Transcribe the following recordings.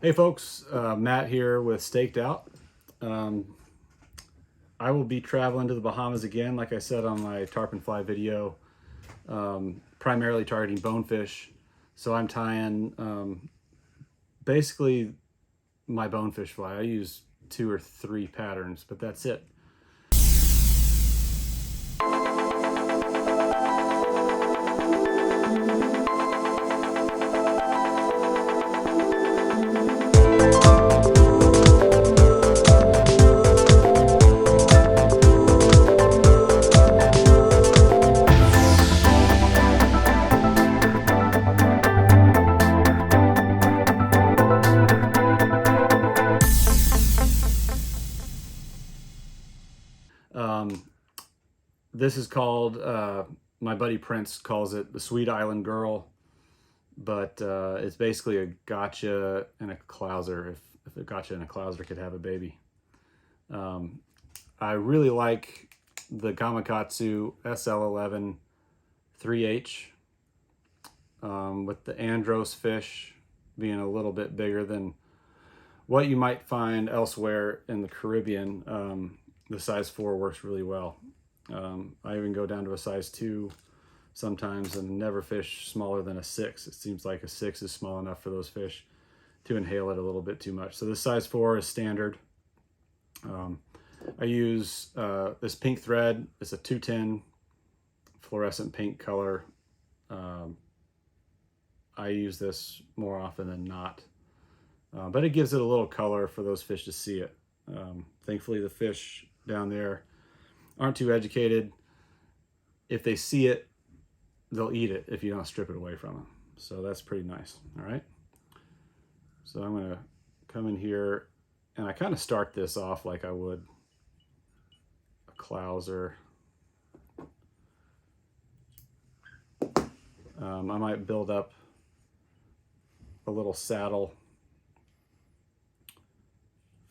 Hey folks, Matt here with Staked Out. I will be traveling to the Bahamas again, like I said on my tarp and fly video, primarily targeting bonefish. So I'm tying basically my bonefish fly. I use 2 or 3 patterns, but that's it. This is called, my buddy Prince calls it the Sweet Island Girl, but it's basically a gotcha and a clouser, if a gotcha and a clouser could have a baby. I really like the Gamakatsu SL11 3H, with the Andros fish being a little bit bigger than what you might find elsewhere in the Caribbean. The size 4 works really well. I even go down to a size 2 sometimes and never fish smaller than a 6. It seems like a 6 is small enough for those fish to inhale it a little bit too much. So this size 4 is standard. I use this pink thread. It's a 210 fluorescent pink color. I use this more often than not, but it gives it a little color for those fish to see it. Thankfully the fish down there aren't too educated. If they see it, they'll eat it if you don't strip it away from them. So that's pretty nice. All right. So I'm going to come in here and I kind of start this off like I would a clouser. I might build up a little saddle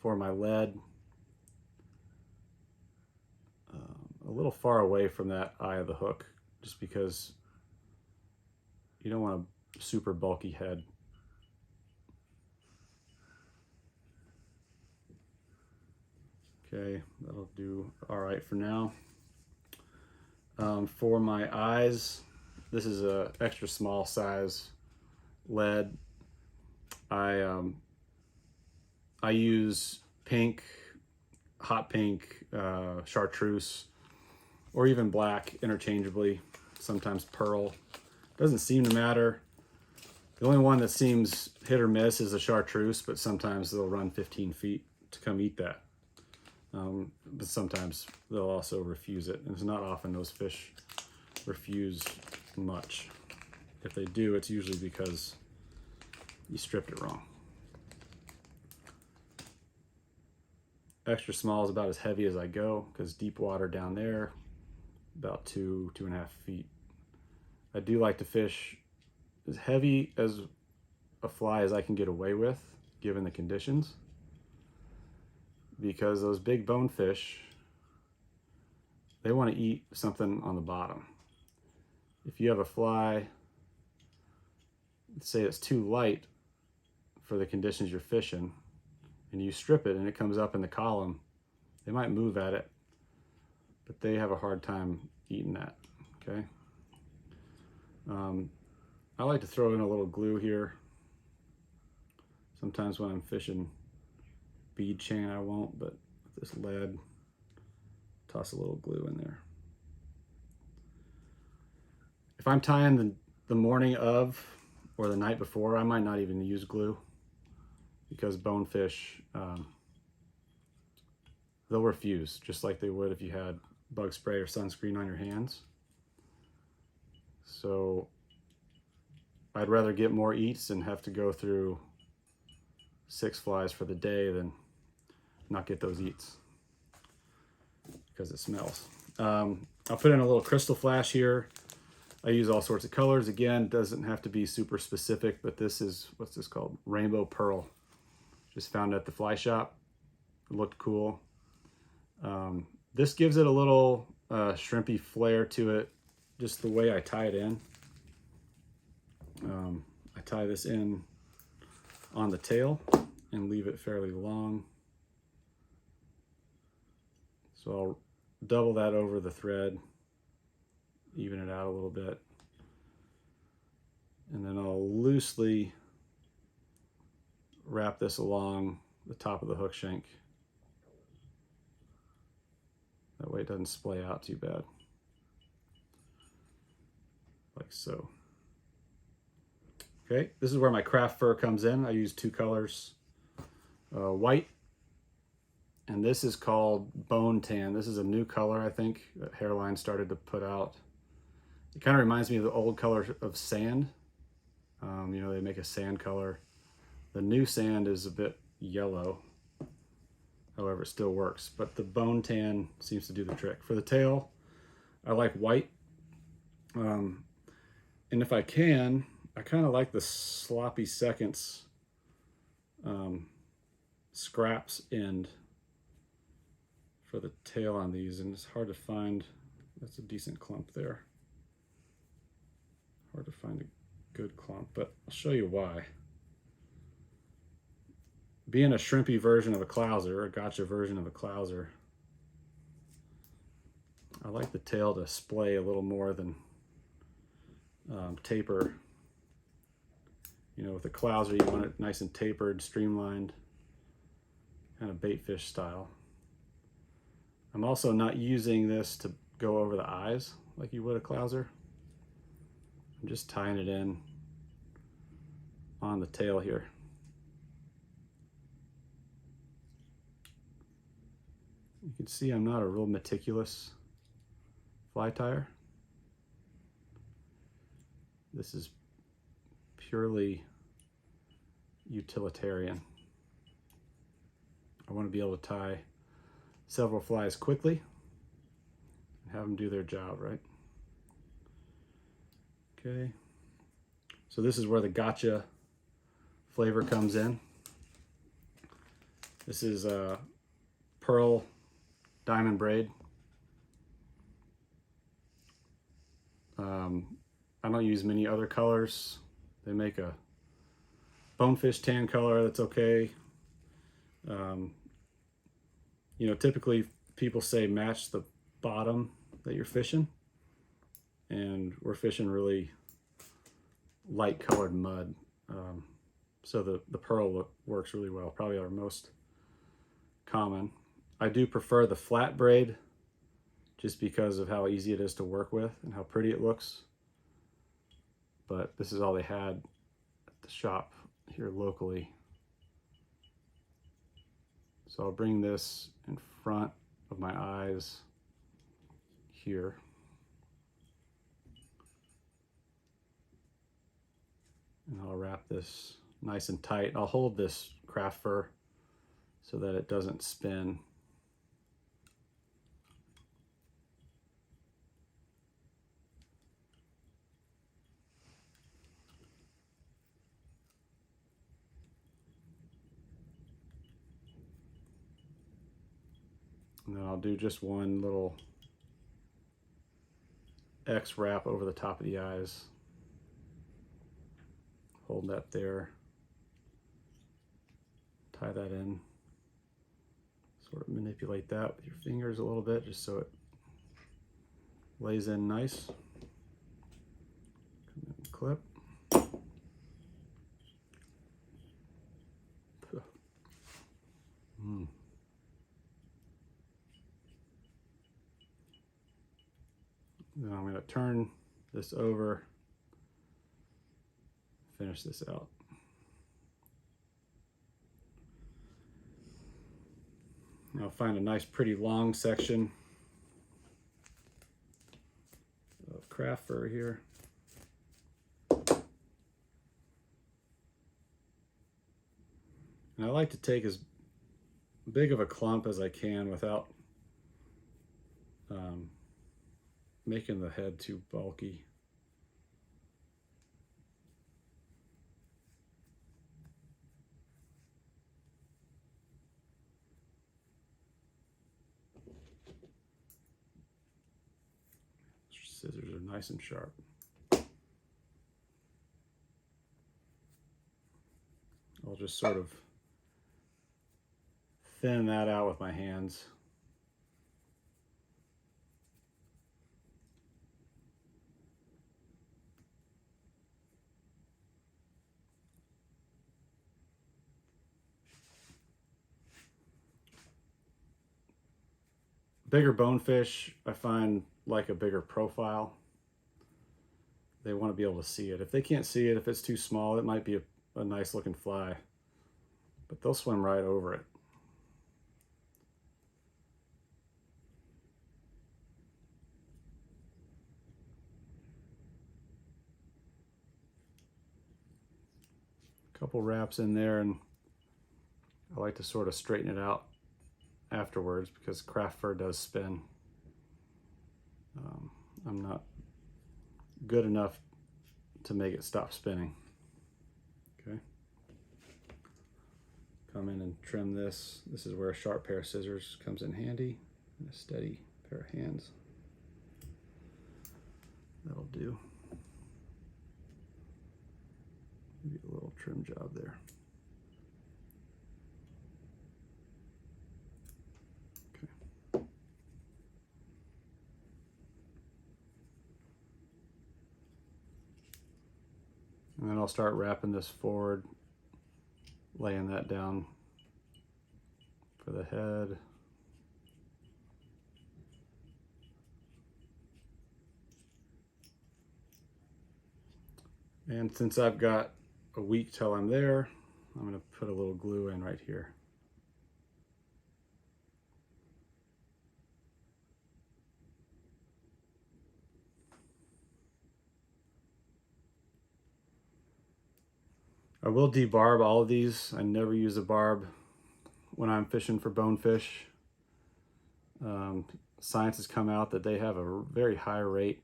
for my lead, a little far away from that eye of the hook, just because you don't want a super bulky head. Okay, that'll do all right for now. For my eyes, this is a extra small size lead. I use pink, hot pink, chartreuse, or even black interchangeably, sometimes pearl. Doesn't seem to matter. The only one that seems hit or miss is a chartreuse, but sometimes they'll run 15 feet to come eat that. But sometimes they'll also refuse it. And it's not often those fish refuse much. If they do, it's usually because you stripped it wrong. Extra small is about as heavy as I go, because deep water down there, about 2.5 feet. I do like to fish as heavy as a fly as I can get away with, given the conditions, because those big bonefish, they want to eat something on the bottom. If you have a fly, say it's too light for the conditions you're fishing, and you strip it and it comes up in the column, they might move at it, but they have a hard time eating that, okay? I like to throw in a little glue here. Sometimes when I'm fishing bead chain I won't, but with this lead, toss a little glue in there. If I'm tying the morning of or the night before, I might not even use glue, because bonefish, they'll refuse, just like they would if you had bug spray or sunscreen on your hands. So I'd rather get more eats and have to go through 6 flies for the day than not get those eats, because it smells. I'll put in a little crystal flash here. I use all sorts of colors. Again, doesn't have to be super specific, but this is, what's this called? Rainbow Pearl. Just found it at the fly shop. It looked cool. This gives it a little shrimpy flair to it, just the way I tie it in. I tie this in on the tail. and leave it fairly long. So I'll double that over the thread, even it out a little bit. And then I'll loosely wrap this along the top of the hook shank. That way it doesn't splay out too bad. Like so. Okay, this is where my craft fur comes in. I use two colors, white, and this is called bone tan. This is a new color, I think, that Hairline started to put out. It kind of reminds me of the old color of sand. You know, they make a sand color. The new sand is a bit yellow. However, it still works, but the bone tan seems to do the trick. For the tail, I like white. And if I can, I kind of like the sloppy seconds scraps end for the tail on these, and it's hard to find. That's a decent clump there. Hard to find a good clump, but I'll show you why. Being a shrimpy version of a clouser, a gotcha version of a clouser, I like the tail to splay a little more than taper. You know, with a clouser, you want it nice and tapered, streamlined, kind of baitfish style. I'm also not using this to go over the eyes like you would a clouser. I'm just tying it in on the tail here. You can see I'm not a real meticulous fly tyer. This is purely utilitarian. I want to be able to tie several flies quickly and have them do their job, right? Okay, so this is where the gotcha flavor comes in. This is a pearl diamond braid. I don't use many other colors. They make a bonefish tan color that's okay. You know, typically people say match the bottom that you're fishing, and we're fishing really light colored mud. So the pearl works really well, probably our most common. I do prefer the flat braid just because of how easy it is to work with and how pretty it looks. But this is all they had at the shop here locally. So I'll bring this in front of my eyes here. And I'll wrap this nice and tight. I'll hold this craft fur so that it doesn't spin. And then I'll do just one little X wrap over the top of the eyes. Hold that there. Tie that in. Sort of manipulate that with your fingers a little bit just so it lays in nice. Clip. Then I'm going to turn this over, finish this out. Now find a nice pretty long section of craft fur here. And I like to take as big of a clump as I can without making the head too bulky. Scissors are nice and sharp. I'll just sort of thin that out with my hands. Bigger bonefish, I find, like a bigger profile. They want to be able to see it. If they can't see it, if it's too small, it might be a nice looking fly, but they'll swim right over it. A couple wraps in there, and I like to sort of straighten it out afterwards because craft fur does spin. I'm not good enough to make it stop spinning. Okay. Come in and trim this. This is where a sharp pair of scissors comes in handy, and a steady pair of hands. That'll do. Maybe a little trim job there. And then I'll start wrapping this forward, laying that down for the head. And since I've got a week till I'm there, I'm going to put a little glue in right here. I will debarb all of these. I never use a barb when I'm fishing for bonefish. Science has come out that they have a very high rate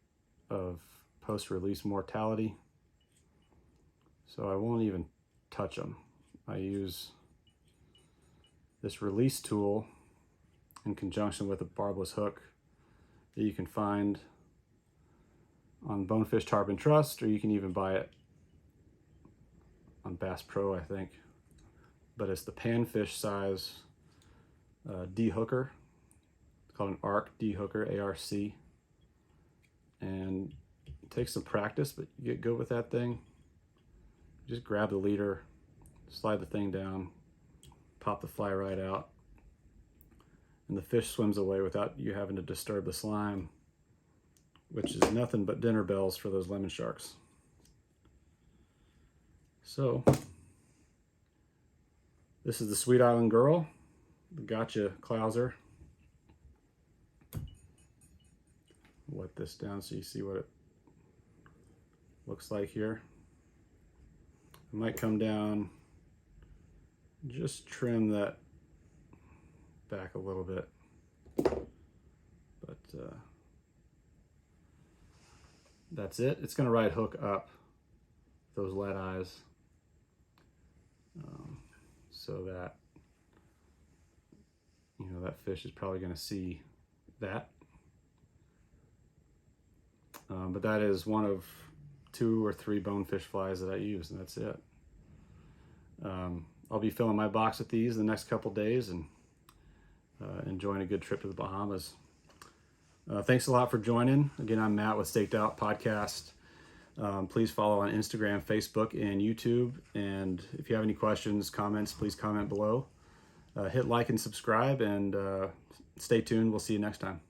of post-release mortality. So I won't even touch them. I use this release tool in conjunction with a barbless hook that you can find on Bonefish Tarpon Trust, or you can even buy it on Bass Pro, I think. But it's the panfish size D-hooker. It's called an ARC D-hooker, A-R-C. And it takes some practice, but you get good with that thing. Just grab the leader, slide the thing down, pop the fly right out, and the fish swims away without you having to disturb the slime, which is nothing but dinner bells for those lemon sharks. So, this is the Sweet Island Girl, the Gotcha Clouser. Wet this down so you see what it looks like here. I might come down, just trim that back a little bit, but that's it. It's going to right hook up those lead eyes so that, you know, that fish is probably going to see that. But that is one of 2 or 3 bonefish flies that I use, and that's it. I'll be filling my box with these the next couple days and enjoying a good trip to the Bahamas. Thanks a lot for joining. Again, I'm Matt with Staked Out Podcast. Please follow on Instagram, Facebook, and YouTube. And if you have any questions, comments, please comment below. Hit like and subscribe, and stay tuned. We'll see you next time.